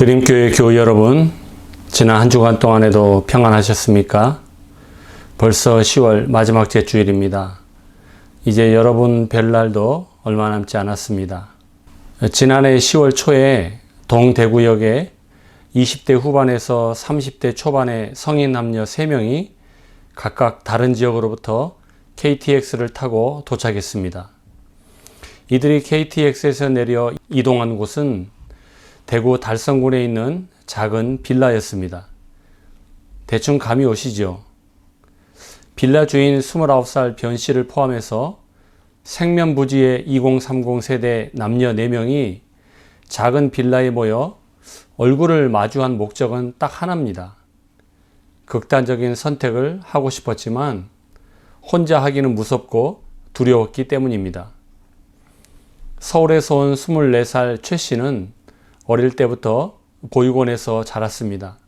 그림교회 교우 여러분, 지난 한 주간 동안에도 평안하셨습니까? 벌써 10월 마지막 주일입니다. 이제 여러분 뵐 날도 얼마 남지 않았습니다. 지난해 10월 초에 동대구역에 20대 후반에서 30대 초반의 성인 남녀 3명이 각각 다른 지역으로부터 KTX를 타고 도착했습니다. 이들이 KTX에서 내려 이동한 곳은 대구 달성군에 있는 작은 빌라였습니다. 대충 감이 오시죠? 빌라 주인 29살 변 씨를 포함해서 생면부지의 2030 세대 남녀 4명이 작은 빌라에 모여 얼굴을 마주한 목적은 딱 하나입니다. 극단적인 선택을 하고 싶었지만 혼자 하기는 무섭고 두려웠기 때문입니다. 서울에서 온 24살 최 씨는 어릴 때부터 보육원에서 자랐습니다.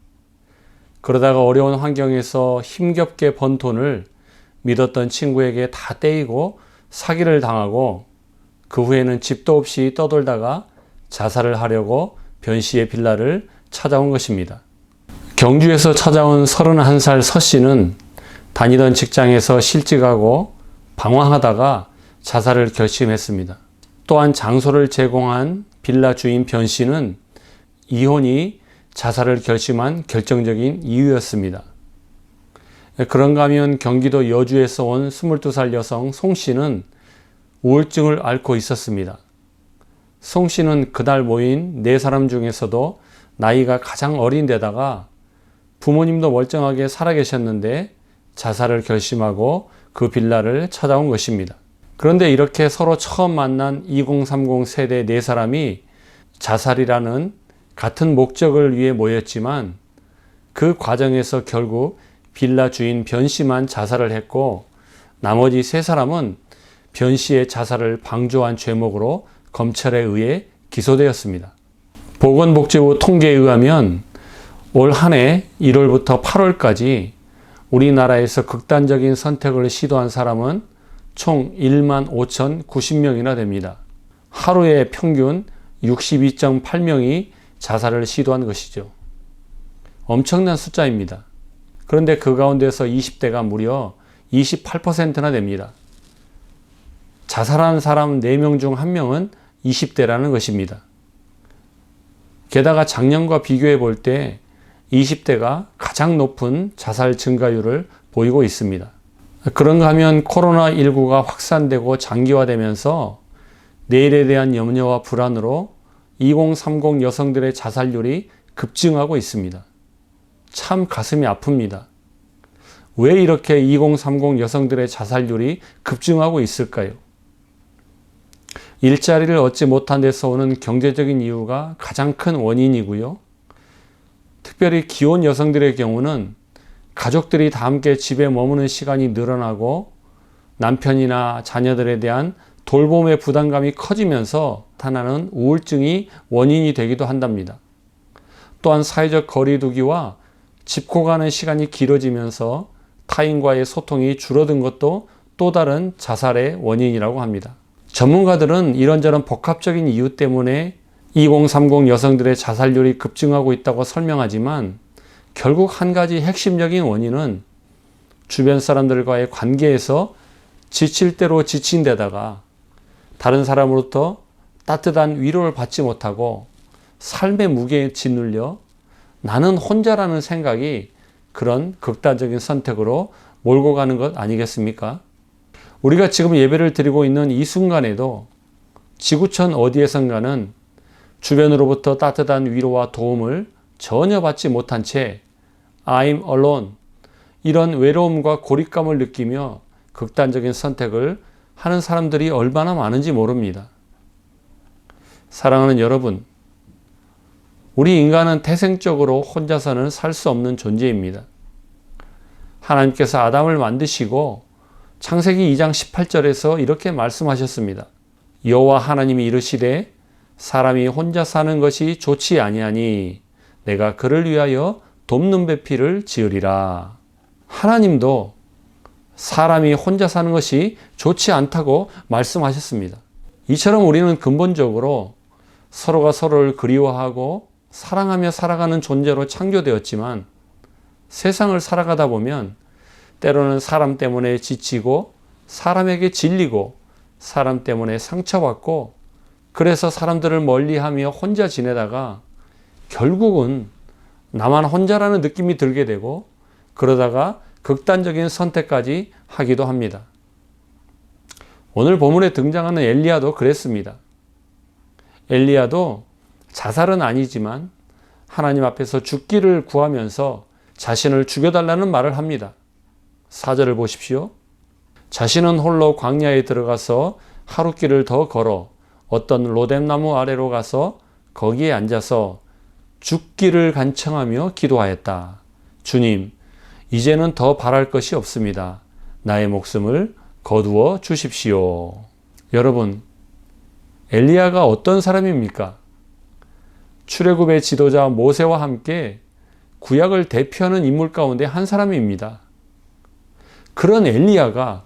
그러다가 어려운 환경에서 힘겹게 번 돈을 믿었던 친구에게 다 떼이고 사기를 당하고 그 후에는 집도 없이 떠돌다가 자살을 하려고 변 씨의 빌라를 찾아온 것입니다. 경주에서 찾아온 31살 서 씨는 다니던 직장에서 실직하고 방황하다가 자살을 결심했습니다. 또한 장소를 제공한 빌라 주인 변 씨는 이혼이 자살을 결심한 결정적인 이유였습니다. 그런가 하면 경기도 여주에서 온 22살 여성 송 씨는 우울증을 앓고 있었습니다. 송 씨는 그날 모인 4사람 중에서도 나이가 가장 어린 데다가 부모님도 멀쩡하게 살아계셨는데 자살을 결심하고 그 빌라를 찾아온 것입니다. 그런데 이렇게 서로 처음 만난 2030 세대 4사람이 자살이라는 같은 목적을 위해 모였지만 그 과정에서 결국 빌라 주인 변 씨만 자살을 했고 나머지 3사람은 변 씨의 자살을 방조한 죄목으로 검찰에 의해 기소되었습니다. 보건복지부 통계에 의하면 올 한 해 1월부터 8월까지 우리나라에서 극단적인 선택을 시도한 사람은 총 15,090명이나 됩니다. 하루에 평균 62.8명이 자살을 시도한 것이죠. 엄청난 숫자입니다. 그런데 그 가운데서 20대가 무려 28%나 됩니다. 자살한 사람 4명 중 1명은 20대라는 것입니다. 게다가 작년과 비교해 볼 때 20대가 가장 높은 자살 증가율을 보이고 있습니다. 그런가 하면 코로나19가 확산되고 장기화되면서 내일에 대한 염려와 불안으로 2030 여성들의 자살률이 급증하고 있습니다. 참 가슴이 아픕니다. 왜 이렇게 2030 여성들의 자살률이 급증하고 있을까요? 일자리를 얻지 못한 데서 오는 경제적인 이유가 가장 큰 원인이고요. 특별히 기혼 여성들의 경우는 가족들이 다 함께 집에 머무는 시간이 늘어나고 남편이나 자녀들에 대한 돌봄의 부담감이 커지면서 나타나는 우울증이 원인이 되기도 한답니다. 또한 사회적 거리두기와 짚고 가는 시간이 길어지면서 타인과의 소통이 줄어든 것도 또 다른 자살의 원인이라고 합니다. 전문가들은 이런저런 복합적인 이유 때문에 2030 여성들의 자살률이 급증하고 있다고 설명하지만 결국 한 가지 핵심적인 원인은 주변 사람들과의 관계에서 지칠 대로 지친 데다가 다른 사람으로부터 따뜻한 위로를 받지 못하고 삶의 무게에 짓눌려 나는 혼자라는 생각이 그런 극단적인 선택으로 몰고 가는 것 아니겠습니까? 우리가 지금 예배를 드리고 있는 이 순간에도 지구촌 어디에선가는 주변으로부터 따뜻한 위로와 도움을 전혀 받지 못한 채 I'm alone 이런 외로움과 고립감을 느끼며 극단적인 선택을 하는 사람들이 얼마나 많은지 모릅니다. 사랑하는 여러분, 우리 인간은 태생적으로 혼자서는 살 수 없는 존재입니다. 하나님께서 아담을 만드시고 창세기 2장 18절에서 이렇게 말씀하셨습니다. 여호와 하나님이 이르시되 사람이 혼자 사는 것이 좋지 아니하니 내가 그를 위하여 돕는 배필을 지으리라. 하나님도 사람이 혼자 사는 것이 좋지 않다고 말씀하셨습니다. 이처럼 우리는 근본적으로 서로가 서로를 그리워하고 사랑하며 살아가는 존재로 창조되었지만 세상을 살아가다 보면 때로는 사람 때문에 지치고 사람에게 질리고 사람 때문에 상처받고 그래서 사람들을 멀리하며 혼자 지내다가 결국은 나만 혼자라는 느낌이 들게 되고 그러다가 극단적인 선택까지 하기도 합니다. 오늘 본문에 등장하는 엘리야도 그랬습니다. 엘리야도 자살은 아니지만 하나님 앞에서 죽기를 구하면서 자신을 죽여달라는 말을 합니다. 4절을 보십시오. 자신은 홀로 광야에 들어가서 하룻길을 더 걸어 어떤 로뎀나무 아래로 가서 거기에 앉아서 죽기를 간청하며 기도하였다. 주님, 이제는 더 바랄 것이 없습니다. 나의 목숨을 거두어 주십시오. 여러분, 엘리야가 어떤 사람입니까? 출애굽의 지도자 모세와 함께 구약을 대표하는 인물 가운데 한 사람입니다. 그런 엘리야가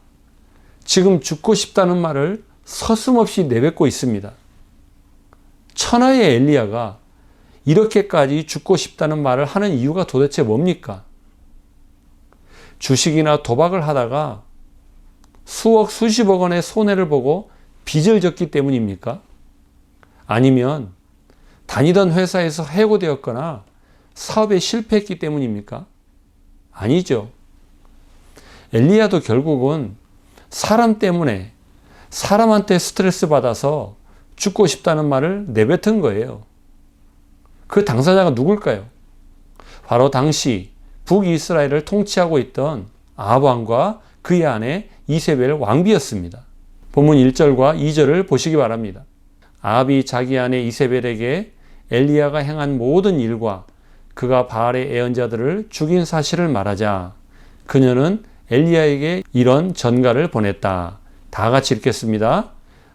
지금 죽고 싶다는 말을 서슴없이 내뱉고 있습니다. 천하의 엘리야가 이렇게까지 죽고 싶다는 말을 하는 이유가 도대체 뭡니까? 주식이나 도박을 하다가 수억 수십억 원의 손해를 보고 빚을 졌기 때문입니까? 아니면 다니던 회사에서 해고되었거나 사업에 실패했기 때문입니까? 아니죠. 엘리야도 결국은 사람 때문에 사람한테 스트레스 받아서 죽고 싶다는 말을 내뱉은 거예요. 그 당사자가 누굴까요? 바로 당시 북이스라엘을 통치하고 있던 아합 왕과 그의 아내 이세벨 왕비였습니다. 본문 1절과 2절을 보시기 바랍니다. 아합이 자기 아내 이세벨에게 엘리야가 행한 모든 일과 그가 바알의 예언자들을 죽인 사실을 말하자 그녀는 엘리야에게 이런 전가를 보냈다. 다 같이 읽겠습니다.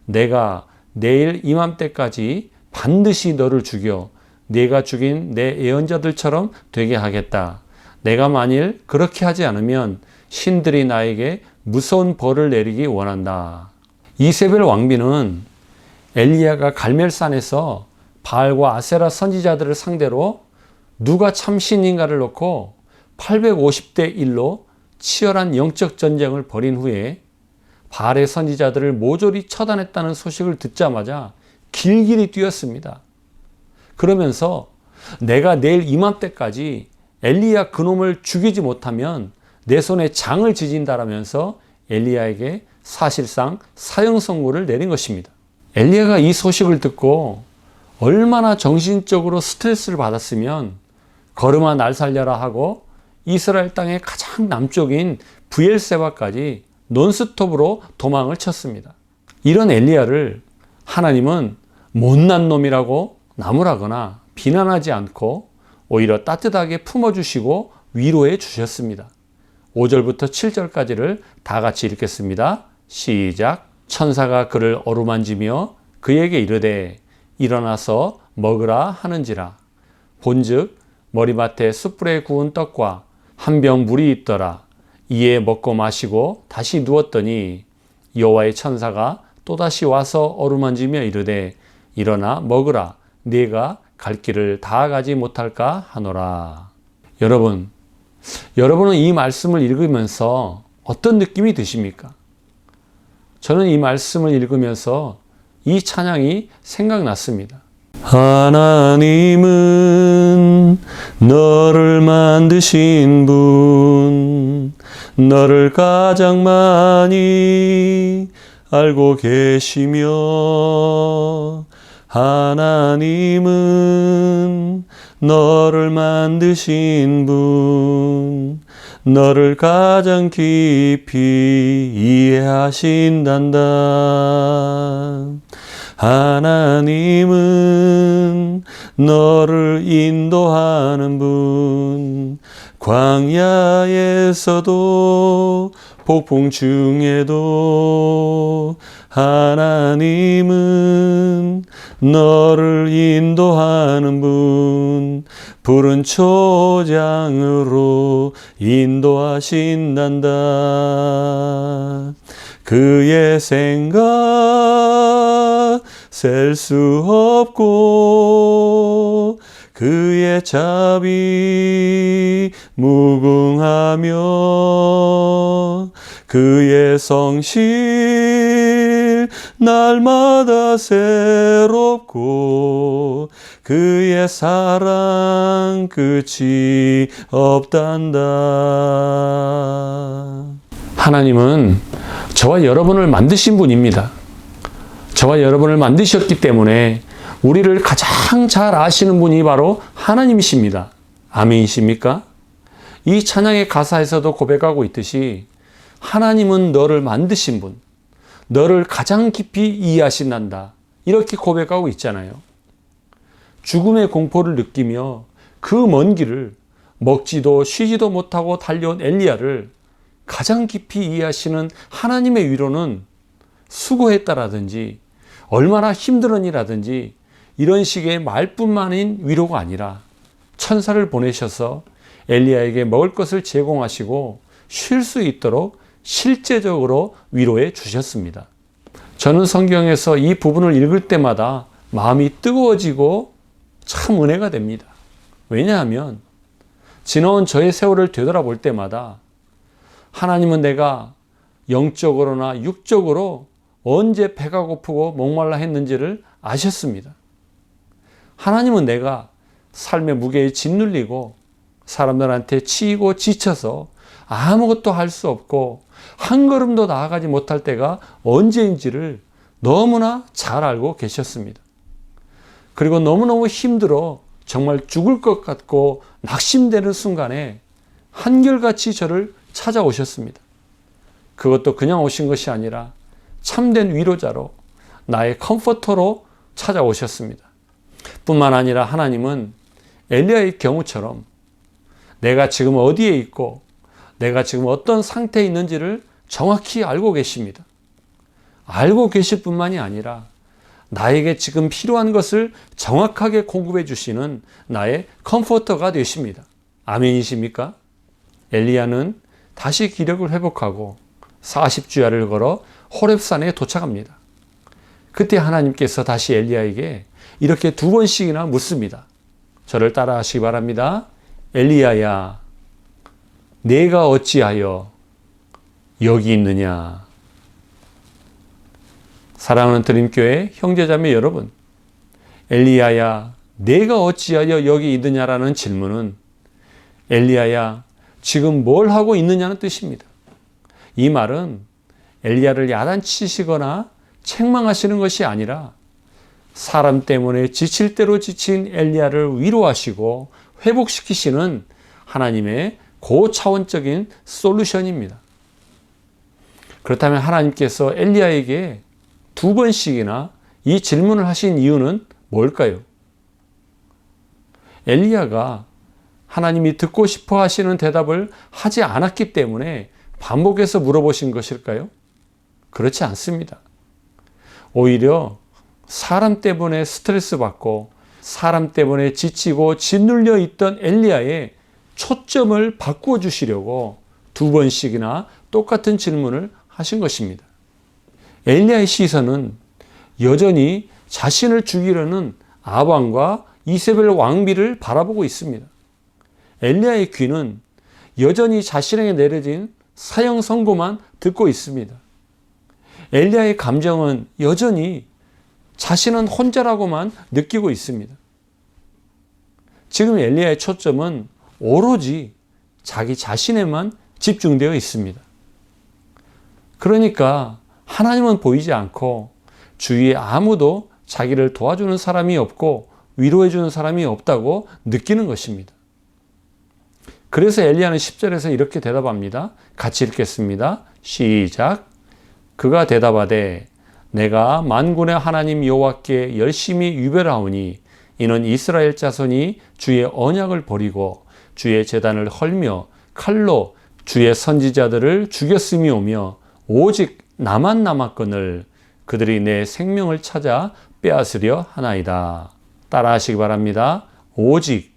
내가 내일 이맘때까지 반드시 너를 죽여 네가 죽인 내 예언자들처럼 되게 하겠다. 내가 만일 그렇게 하지 않으면 신들이 나에게 무서운 벌을 내리기 원한다. 이세벨 왕비는 엘리야가 갈멜산에서 바알과 아세라 선지자들을 상대로 누가 참신인가를 놓고 850대 1로 치열한 영적 전쟁을 벌인 후에 바알의 선지자들을 모조리 처단했다는 소식을 듣자마자 길길이 뛰었습니다. 그러면서 내가 내일 이맘때까지 엘리야 그놈을 죽이지 못하면 내 손에 장을 지진다라면서 엘리야에게 사실상 사형 선고를 내린 것입니다. 엘리야가 이 소식을 듣고 얼마나 정신적으로 스트레스를 받았으면 걸음아 날 살려라 하고 이스라엘 땅의 가장 남쪽인 브엘세바까지 논스톱으로 도망을 쳤습니다. 이런 엘리야를 하나님은 못난 놈이라고 나무라거나 비난하지 않고 오히려 따뜻하게 품어주시고 위로해 주셨습니다. 5절부터 7절까지를 다 같이 읽겠습니다. 시작. 천사가 그를 어루만지며 그에게 이르되 일어나서 먹으라 하는지라. 본즉 머리맡에 숯불에 구운 떡과 한 병 물이 있더라. 이에 먹고 마시고 다시 누웠더니 여호와의 천사가 또다시 와서 어루만지며 이르되 일어나 먹으라. 네가 갈 길을 다 가지 못할까 하노라. 여러분은 이 말씀을 읽으면서 어떤 느낌이 드십니까? 저는 이 말씀을 읽으면서 이 찬양이 생각났습니다. 하나님은 너를 만드신 분, 너를 가장 많이 알고 계시며, 하나님은 너를 만드신 분, 너를 가장 깊이 이해하신단다. 하나님은 너를 인도하는 분, 광야에서도 폭풍 중에도 하나님은 너를 인도하는 분, 푸른 초장으로 인도하신단다. 그의 생각 셀 수 없고 그의 자비 무궁하며 그의 성실 날마다 새롭고 그의 사랑 끝이 없단다. 하나님은 저와 여러분을 만드신 분입니다. 저와 여러분을 만드셨기 때문에 우리를 가장 잘 아시는 분이 바로 하나님이십니다. 아멘이십니까? 이 찬양의 가사에서도 고백하고 있듯이 하나님은 너를 만드신 분, 너를 가장 깊이 이해하신단다. 이렇게 고백하고 있잖아요. 죽음의 공포를 느끼며 그 먼 길을 먹지도 쉬지도 못하고 달려온 엘리야를 가장 깊이 이해하시는 하나님의 위로는 수고했다라든지 얼마나 힘들었니라든지 이런 식의 말뿐만인 위로가 아니라 천사를 보내셔서 엘리야에게 먹을 것을 제공하시고 쉴 수 있도록 실제적으로 위로해 주셨습니다. 저는 성경에서 이 부분을 읽을 때마다 마음이 뜨거워지고 참 은혜가 됩니다. 왜냐하면 지나온 저의 세월을 되돌아볼 때마다 하나님은 내가 영적으로나 육적으로 언제 배가 고프고 목말라 했는지를 아셨습니다. 하나님은 내가 삶의 무게에 짓눌리고 사람들한테 치이고 지쳐서 아무것도 할 수 없고 한 걸음도 나아가지 못할 때가 언제인지를 너무나 잘 알고 계셨습니다. 그리고 너무너무 힘들어 정말 죽을 것 같고 낙심되는 순간에 한결같이 저를 찾아오셨습니다. 그것도 그냥 오신 것이 아니라 참된 위로자로 나의 컴포터로 찾아오셨습니다. 뿐만 아니라 하나님은 엘리야의 경우처럼 내가 지금 어디에 있고 내가 지금 어떤 상태에 있는지를 정확히 알고 계십니다. 알고 계실 뿐만이 아니라 나에게 지금 필요한 것을 정확하게 공급해 주시는 나의 컴포터가 되십니다. 아멘이십니까? 엘리야는 다시 기력을 회복하고 40주야를 걸어 호렙산에 도착합니다. 그때 하나님께서 다시 엘리야에게 이렇게 2번씩이나 묻습니다. 저를 따라 하시기 바랍니다. 엘리야야, 내가 어찌하여 여기 있느냐? 사랑하는 드림교회 형제자매 여러분, 엘리야야, 내가 어찌하여 여기 있느냐라는 질문은 엘리야야, 지금 뭘 하고 있느냐는 뜻입니다. 이 말은 엘리야를 야단치시거나 책망하시는 것이 아니라 사람 때문에 지칠 대로 지친 엘리야를 위로하시고 회복시키시는 하나님의 고차원적인 솔루션입니다. 그렇다면 하나님께서 엘리야에게 2번씩이나 이 질문을 하신 이유는 뭘까요? 엘리야가 하나님이 듣고 싶어 하시는 대답을 하지 않았기 때문에 반복해서 물어보신 것일까요? 그렇지 않습니다. 오히려 사람 때문에 스트레스 받고 사람 때문에 지치고 짓눌려 있던 엘리야의 초점을 바꾸어 주시려고 2번씩이나 똑같은 질문을 하신 것입니다. 엘리야의 시선은 여전히 자신을 죽이려는 아방과 이세벨 왕비를 바라보고 있습니다. 엘리야의 귀는 여전히 자신에게 내려진 사형 선고만 듣고 있습니다. 엘리야의 감정은 여전히 자신은 혼자라고만 느끼고 있습니다. 지금 엘리야의 초점은 오로지 자기 자신에만 집중되어 있습니다. 그러니까 하나님은 보이지 않고 주위에 아무도 자기를 도와주는 사람이 없고 위로해주는 사람이 없다고 느끼는 것입니다. 그래서 엘리야는 10절에서 이렇게 대답합니다. 같이 읽겠습니다. 시작. 그가 대답하되 내가 만군의 하나님 여호와께 열심히 유별하오니 이는 이스라엘 자손이 주의 언약을 버리고 주의 제단을 헐며 칼로 주의 선지자들을 죽였음이오며 오직 나만 남았거늘 그들이 내 생명을 찾아 빼앗으려 하나이다. 따라하시기 바랍니다. 오직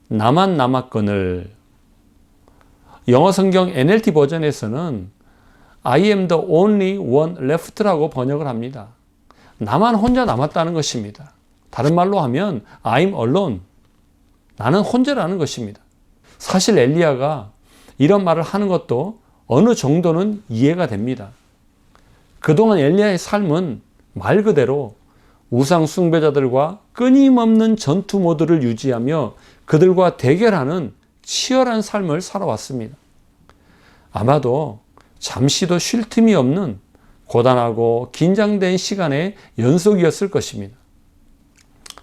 나만 남았거늘. 영어 성경 NLT 버전에서는 I am the only one left라고 번역을 합니다. 나만 혼자 남았다는 것입니다. 다른 말로 하면 I'm alone. 나는 혼자라는 것입니다. 사실 엘리야가 이런 말을 하는 것도 어느 정도는 이해가 됩니다. 그동안 엘리야의 삶은 말 그대로 우상 숭배자들과 끊임없는 전투 모드를 유지하며 그들과 대결하는 치열한 삶을 살아왔습니다. 아마도 잠시도 쉴 틈이 없는 고단하고 긴장된 시간의 연속이었을 것입니다.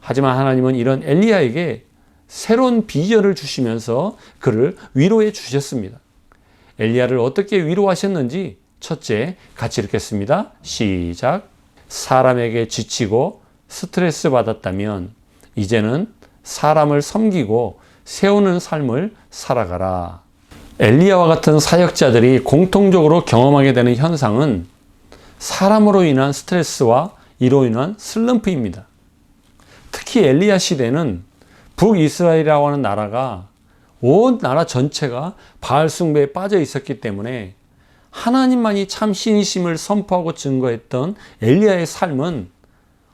하지만 하나님은 이런 엘리야에게 새로운 비전을 주시면서 그를 위로해 주셨습니다. 엘리야를 어떻게 위로하셨는지 첫째 같이 읽겠습니다. 시작. 사람에게 지치고 스트레스 받았다면 이제는 사람을 섬기고 세우는 삶을 살아가라. 엘리야와 같은 사역자들이 공통적으로 경험하게 되는 현상은 사람으로 인한 스트레스와 이로 인한 슬럼프입니다. 특히 엘리야 시대는 북이스라엘이라고 하는 나라가 온 나라 전체가 바알 숭배에 빠져 있었기 때문에 하나님만이 참 신이심을 선포하고 증거했던 엘리야의 삶은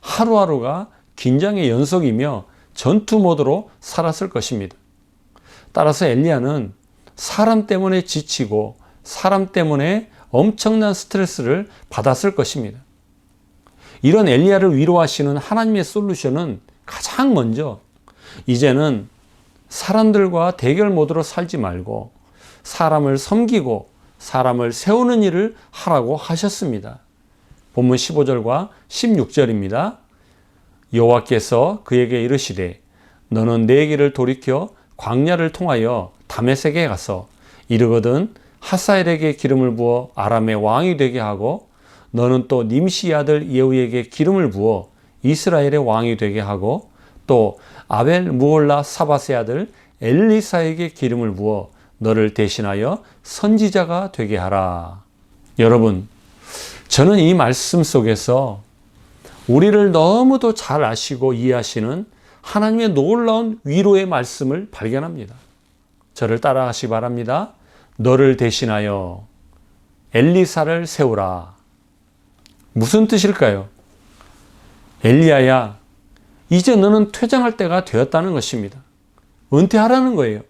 하루하루가 긴장의 연속이며 전투 모드로 살았을 것입니다. 따라서 엘리야는 사람 때문에 지치고 사람 때문에 엄청난 스트레스를 받았을 것입니다. 이런 엘리야를 위로하시는 하나님의 솔루션은 가장 먼저 이제는 사람들과 대결 모드로 살지 말고 사람을 섬기고 사람을 세우는 일을 하라고 하셨습니다. 본문 15절과 16절입니다. 여호와께서 그에게 이르시되 너는 내 길을 돌이켜 광야를 통하여 다메섹에 가서 이르거든 하사엘에게 기름을 부어 아람의 왕이 되게 하고 너는 또 님시 아들 예후에게 기름을 부어 이스라엘의 왕이 되게 하고 또 아벨 무올라 사바세 아들 엘리사에게 기름을 부어 너를 대신하여 선지자가 되게 하라. 여러분, 저는 이 말씀 속에서 우리를 너무도 잘 아시고 이해하시는 하나님의 놀라운 위로의 말씀을 발견합니다. 저를 따라하시기 바랍니다. 너를 대신하여 엘리사를 세우라. 무슨 뜻일까요? 엘리야야, 이제 너는 퇴장할 때가 되었다는 것입니다. 은퇴하라는 거예요.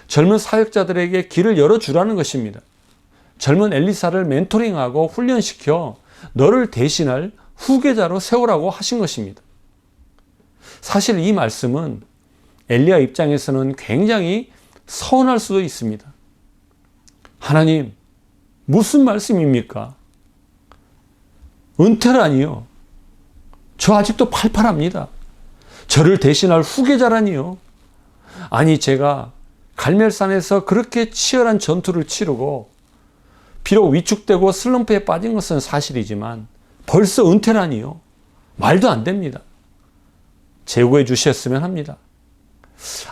젊은 사역자들에게 길을 열어주라는 것입니다. 젊은 엘리사를 멘토링하고 훈련시켜 너를 대신할 후계자로 세우라고 하신 것입니다. 사실 이 말씀은 엘리야 입장에서는 굉장히 서운할 수도 있습니다. 하나님, 무슨 말씀입니까? 은퇴라니요. 저 아직도 팔팔합니다. 저를 대신할 후계자라니요. 아니, 제가 갈멜산에서 그렇게 치열한 전투를 치르고 비록 위축되고 슬럼프에 빠진 것은 사실이지만 벌써 은퇴라니요. 말도 안 됩니다. 제고해 주셨으면 합니다.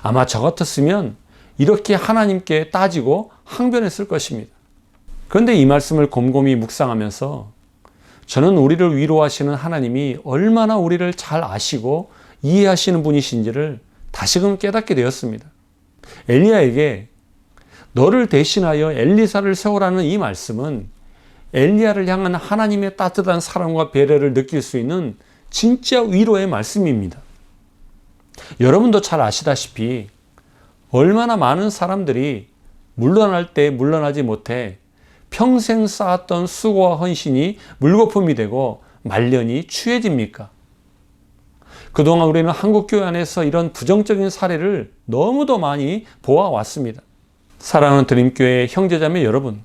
아마 저 같았으면 이렇게 하나님께 따지고 항변했을 것입니다. 그런데 이 말씀을 곰곰이 묵상하면서 저는 우리를 위로하시는 하나님이 얼마나 우리를 잘 아시고 이해하시는 분이신지를 다시금 깨닫게 되었습니다. 엘리야에게 너를 대신하여 엘리사를 세우라는 이 말씀은 엘리야를 향한 하나님의 따뜻한 사랑과 배려를 느낄 수 있는 진짜 위로의 말씀입니다. 여러분도 잘 아시다시피 얼마나 많은 사람들이 물러날 때 물러나지 못해 평생 쌓았던 수고와 헌신이 물거품이 되고 말년이 추해집니까? 그동안 우리는 한국교회 안에서 이런 부정적인 사례를 너무도 많이 보아왔습니다. 사랑하는 드림교회 형제자매 여러분,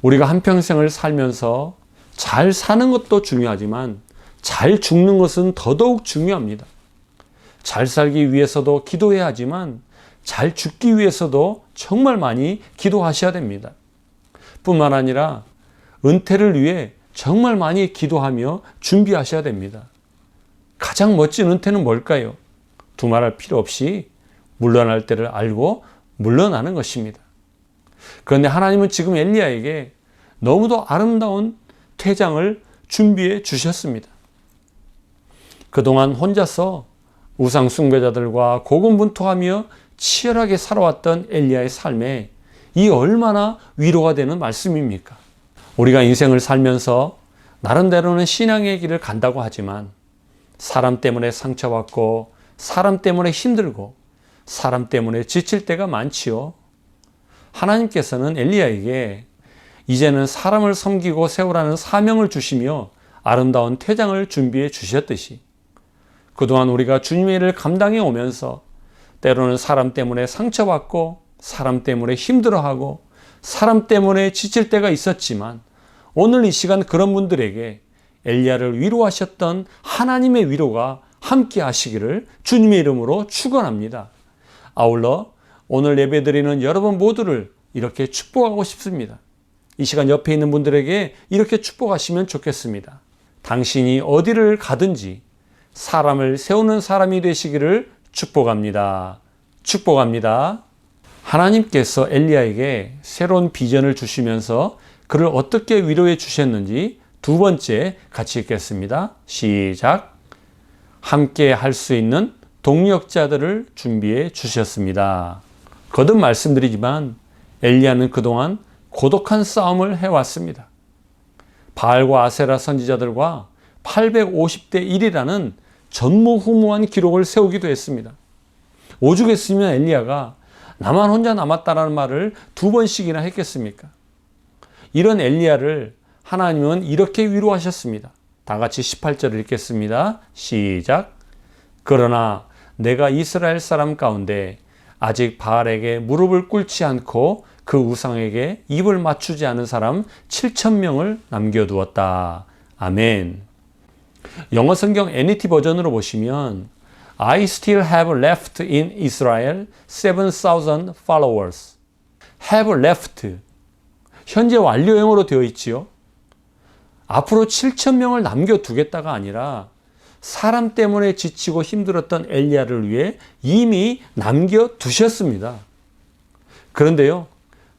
우리가 한평생을 살면서 잘 사는 것도 중요하지만 잘 죽는 것은 더더욱 중요합니다. 잘 살기 위해서도 기도해야 하지만 잘 죽기 위해서도 정말 많이 기도하셔야 됩니다. 뿐만 아니라 은퇴를 위해 정말 많이 기도하며 준비하셔야 됩니다. 가장 멋진 은퇴는 뭘까요? 두말할 필요 없이 물러날 때를 알고 물러나는 것입니다. 그런데 하나님은 지금 엘리야에게 너무도 아름다운 퇴장을 준비해 주셨습니다. 그동안 혼자서 우상 숭배자들과 고군분투하며 치열하게 살아왔던 엘리야의 삶에 이 얼마나 위로가 되는 말씀입니까? 우리가 인생을 살면서 나름대로는 신앙의 길을 간다고 하지만 사람 때문에 상처받고 사람 때문에 힘들고 사람 때문에 지칠 때가 많지요. 하나님께서는 엘리야에게 이제는 사람을 섬기고 세우라는 사명을 주시며 아름다운 퇴장을 준비해 주셨듯이 그동안 우리가 주님의 일을 감당해 오면서 때로는 사람 때문에 상처받고 사람 때문에 힘들어하고 사람 때문에 지칠 때가 있었지만 오늘 이 시간 그런 분들에게 엘리야를 위로하셨던 하나님의 위로가 함께 하시기를 주님의 이름으로 축원합니다. 아울러 오늘 예배드리는 여러분 모두를 이렇게 축복하고 싶습니다. 이 시간 옆에 있는 분들에게 이렇게 축복하시면 좋겠습니다. 당신이 어디를 가든지 사람을 세우는 사람이 되시기를 축복합니다. 축복합니다. 하나님께서 엘리야에게 새로운 비전을 주시면서 그를 어떻게 위로해 주셨는지 두 번째 같이 읽겠습니다. 시작. 함께 할 수 있는 동력자들을 준비해 주셨습니다. 거듭 말씀드리지만 엘리야는 그동안 고독한 싸움을 해왔습니다. 바알과 아세라 선지자들과 850대 1이라는 전무후무한 기록을 세우기도 했습니다. 오죽했으면 엘리야가 나만 혼자 남았다라는 말을 두 번씩이나 했겠습니까? 이런 엘리야를 하나님은 이렇게 위로하셨습니다. 다 같이 18절을 읽겠습니다. 시작. 그러나 내가 이스라엘 사람 가운데 아직 바알에게 무릎을 꿇지 않고 그 우상에게 입을 맞추지 않은 사람 7,000명을 남겨두었다. 아멘. 영어 성경 NET 버전으로 보시면 I still have left in Israel 7,000 followers. have left. 현재 완료형으로 되어 있지요. 앞으로 7,000명을 남겨두겠다가 아니라 사람 때문에 지치고 힘들었던 엘리야를 위해 이미 남겨두셨습니다. 그런데요,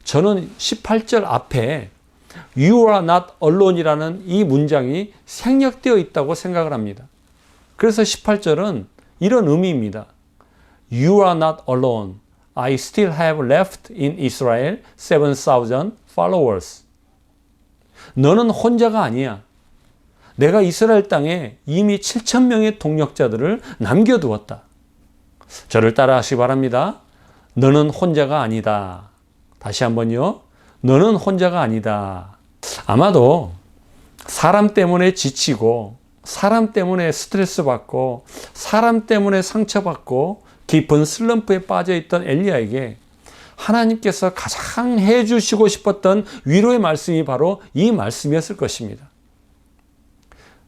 저는 18절 앞에 You are not alone이라는 이 문장이 생략되어 있다고 생각을 합니다. 그래서 18절은 이런 의미입니다. You are not alone. I still have left in Israel 7,000 followers. 너는 혼자가 아니야. 내가 이스라엘 땅에 이미 7,000명의 동력자들을 남겨두었다. 저를 따라하시기 바랍니다. 너는 혼자가 아니다. 다시 한번요. 너는 혼자가 아니다. 아마도 사람 때문에 지치고 사람 때문에 스트레스 받고 사람 때문에 상처받고 깊은 슬럼프에 빠져있던 엘리야에게 하나님께서 가장 해주시고 싶었던 위로의 말씀이 바로 이 말씀이었을 것입니다.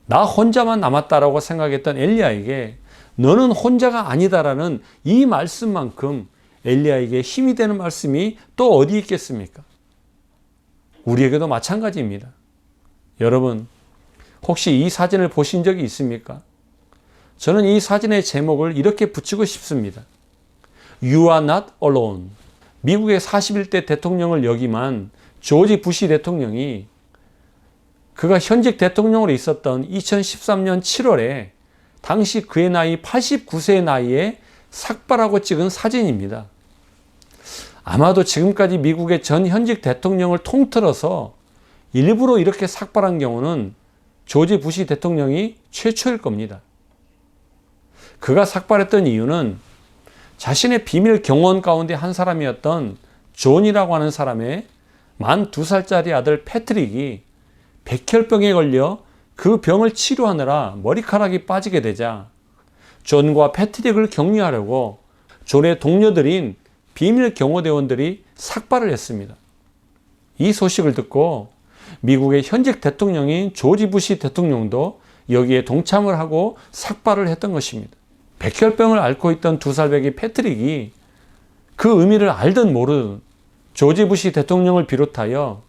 나 혼자만 남았다라고 생각했던 엘리야에게 너는 혼자가 아니다라는 이 말씀만큼 엘리야에게 힘이 되는 말씀이 또 어디 있겠습니까? 우리에게도 마찬가지입니다. 여러분, 혹시 이 사진을 보신 적이 있습니까? 저는 이 사진의 제목을 이렇게 붙이고 싶습니다. You are not alone. 미국의 41대 대통령을 역임한 조지 부시 대통령이 그가 현직 대통령으로 있었던 2013년 7월에 당시 그의 나이 89세의 나이에 삭발하고 찍은 사진입니다. 아마도 지금까지 미국의 전 현직 대통령을 통틀어서 일부러 이렇게 삭발한 경우는 조지 부시 대통령이 최초일 겁니다. 그가 삭발했던 이유는 자신의 비밀 경호원 가운데 한 사람이었던 존이라고 하는 사람의 만 2살짜리 아들 패트릭이 백혈병에 걸려 그 병을 치료하느라 머리카락이 빠지게 되자 존과 패트릭을 격려하려고 존의 동료들인 비밀 경호대원들이 삭발을 했습니다. 이 소식을 듣고 미국의 현직 대통령인 조지 부시 대통령도 여기에 동참을 하고 삭발을 했던 것입니다. 백혈병을 앓고 있던 2살배기 패트릭이 그 의미를 알든 모르든 조지 부시 대통령을 비롯하여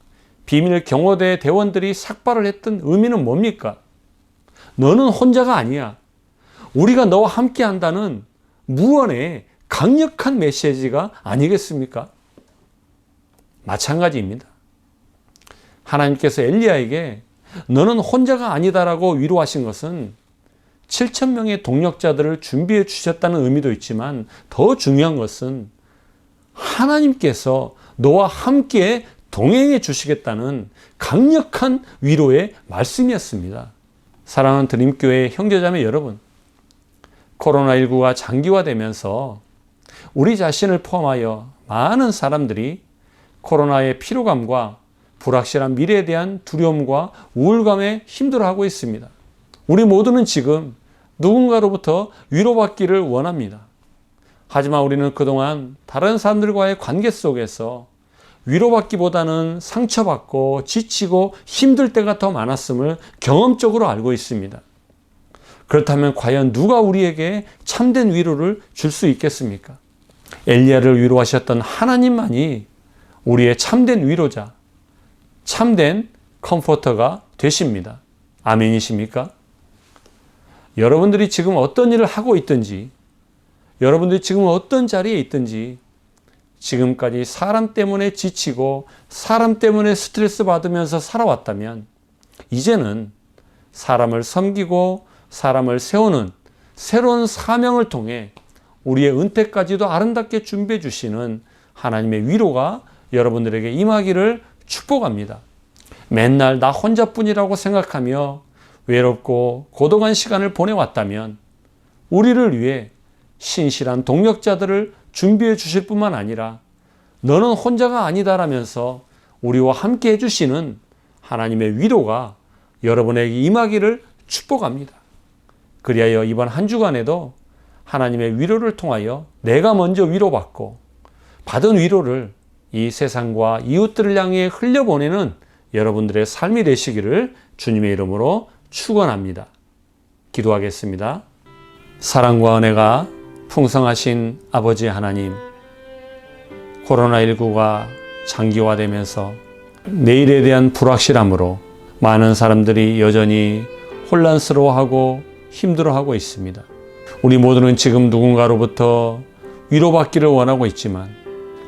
비밀 경호대 대원들이 삭발을 했던 의미는 뭡니까? 너는 혼자가 아니야. 우리가 너와 함께 한다는 무언의 강력한 메시지가 아니겠습니까? 마찬가지입니다. 하나님께서 엘리야에게 너는 혼자가 아니다라고 위로하신 것은 7,000명의 동력자들을 준비해 주셨다는 의미도 있지만 더 중요한 것은 하나님께서 너와 함께 동행해 주시겠다는 강력한 위로의 말씀이었습니다. 사랑하는 드림교회 형제자매 여러분, 코로나19가 장기화되면서 우리 자신을 포함하여 많은 사람들이 코로나의 피로감과 불확실한 미래에 대한 두려움과 우울감에 힘들어하고 있습니다. 우리 모두는 지금 누군가로부터 위로받기를 원합니다. 하지만 우리는 그동안 다른 사람들과의 관계 속에서 위로받기보다는 상처받고 지치고 힘들 때가 더 많았음을 경험적으로 알고 있습니다. 그렇다면 과연 누가 우리에게 참된 위로를 줄 수 있겠습니까? 엘리야를 위로하셨던 하나님만이 우리의 참된 위로자, 참된 컴포터가 되십니다. 아멘이십니까? 여러분들이 지금 어떤 일을 하고 있든지, 여러분들이 지금 어떤 자리에 있든지, 지금까지 사람 때문에 지치고 사람 때문에 스트레스 받으면서 살아왔다면 이제는 사람을 섬기고 사람을 세우는 새로운 사명을 통해 우리의 은퇴까지도 아름답게 준비해 주시는 하나님의 위로가 여러분들에게 임하기를 축복합니다. 맨날 나 혼자뿐이라고 생각하며 외롭고 고독한 시간을 보내왔다면 우리를 위해 신실한 동역자들을 준비해 주실 뿐만 아니라 너는 혼자가 아니다라면서 우리와 함께 해주시는 하나님의 위로가 여러분에게 임하기를 축복합니다. 그리하여 이번 한 주간에도 하나님의 위로를 통하여 내가 먼저 위로받고 받은 위로를 이 세상과 이웃들을 향해 흘려보내는 여러분들의 삶이 되시기를 주님의 이름으로 축원합니다. 기도하겠습니다. 사랑과 은혜가 풍성하신 아버지 하나님, 코로나19가 장기화되면서 내일에 대한 불확실함으로 많은 사람들이 여전히 혼란스러워하고 힘들어하고 있습니다. 우리 모두는 지금 누군가로부터 위로받기를 원하고 있지만,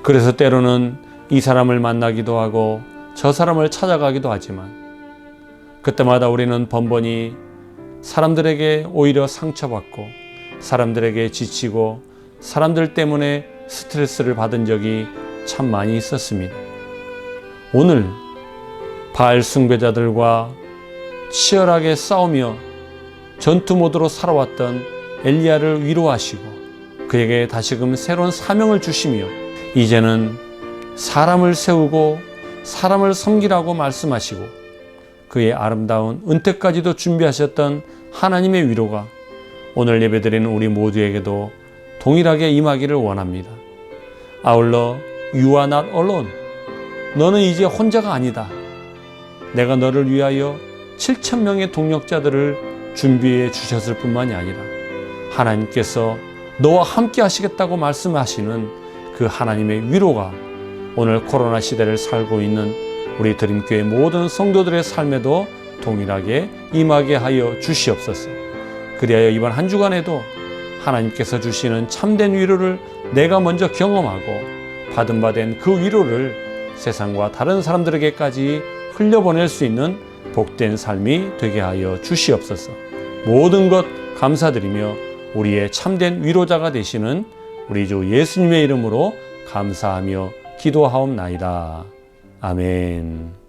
그래서 때로는 이 사람을 만나기도 하고 저 사람을 찾아가기도 하지만, 그때마다 우리는 번번이 사람들에게 오히려 상처받고 사람들에게 지치고 사람들 때문에 스트레스를 받은 적이 참 많이 있었습니다. 오늘 바알 숭배자들과 치열하게 싸우며 전투 모드로 살아왔던 엘리야를 위로하시고 그에게 다시금 새로운 사명을 주시며 이제는 사람을 세우고 사람을 섬기라고 말씀하시고 그의 아름다운 은퇴까지도 준비하셨던 하나님의 위로가 오늘 예배드리는 우리 모두에게도 동일하게 임하기를 원합니다. 아울러 You are not alone. 너는 이제 혼자가 아니다. 내가 너를 위하여 7,000명의 동역자들을 준비해 주셨을 뿐만이 아니라 하나님께서 너와 함께 하시겠다고 말씀하시는 그 하나님의 위로가 오늘 코로나 시대를 살고 있는 우리 드림교회 모든 성도들의 삶에도 동일하게 임하게 하여 주시옵소서. 그리하여 이번 한 주간에도 하나님께서 주시는 참된 위로를 내가 먼저 경험하고 받은 바 된 그 위로를 세상과 다른 사람들에게까지 흘려보낼 수 있는 복된 삶이 되게 하여 주시옵소서. 모든 것 감사드리며 우리의 참된 위로자가 되시는 우리 주 예수님의 이름으로 감사하며 기도하옵나이다. 아멘.